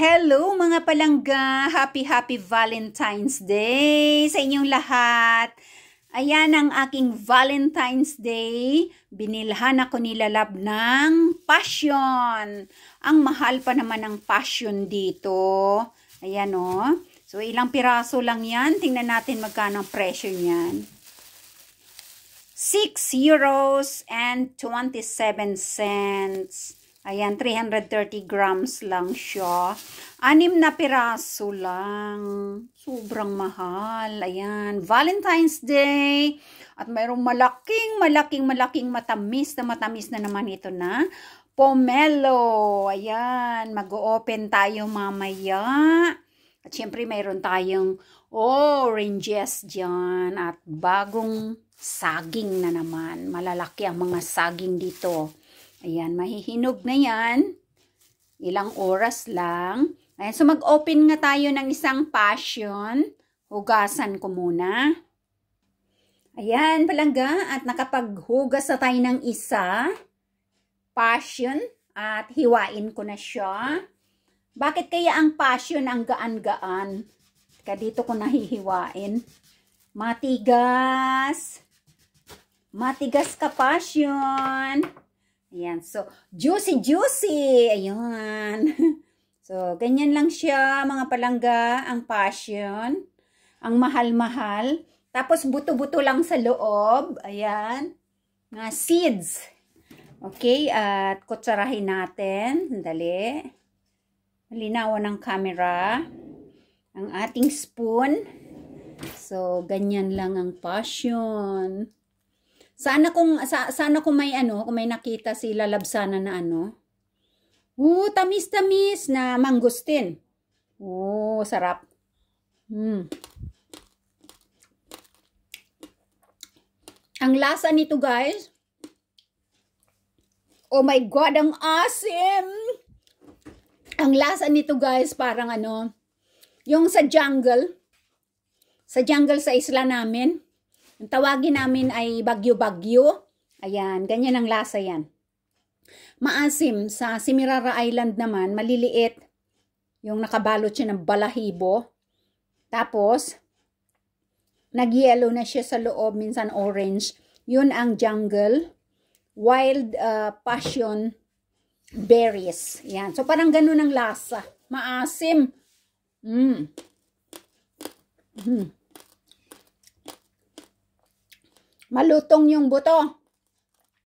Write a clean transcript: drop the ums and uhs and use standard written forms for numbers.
Hello mga palangga! Happy Valentine's Day sa inyong lahat! Ayan ang aking Valentine's Day. Binilhan ako ni Lalab ng passion. Ang mahal pa naman ng passion dito. Ayan o. So ilang piraso lang yan. Tingnan natin magkano ang presyo niyan. 6 euros and 27 cents. Ayan, 330 grams lang siya. 6 na piraso lang. Sobrang mahal. Ayan, Valentine's Day. At mayroong malaking matamis na naman ito na pomelo. Ayan, mag-open tayo mamaya. At syempre mayroon tayong oranges dyan. At bagong saging na naman. Malalaki ang mga saging dito. Ayan, mahihinog na yan. Ilang oras lang. Ayan, so mag-open nga tayo ng isang passion. Hugasan ko muna. Ayan, palangga. At nakapaghugas na tayo ng isa. Passion. At hiwain ko na siya. Bakit kaya ang passion ang gaan-gaan? Kaya dito ko nahihiwain. Matigas. Matigas ka, passion. Ayan, so, juicy. Ayan. So, ganyan lang siya, mga palangga, ang passion. Ang mahal-mahal. Tapos, buto-buto lang sa loob. Ayan. Mga seeds. Okay, at kutsarahin natin. Sandali. Malinawan ng camera. Ang ating spoon. So, ganyan lang ang passion. Sana kung may kung may nakita si Lalab sana na tamis na mangustin. Sarap. Ang lasa nito, guys. Oh my God, ang asim. Ang lasa nito, guys, parang yung sa jungle sa isla namin. Ang tawagin namin ay bagyo-bagyo. Ayan, ganyan ang lasa yan. Maasim. Sa Semirara Island naman, maliliit. Yung nakabalot siya ng balahibo. Tapos, nag-yellow na siya sa loob, minsan orange. Yun ang jungle. Wild passion berries. Ayan. So, parang ganun ang lasa. Maasim. Malutong yung buto.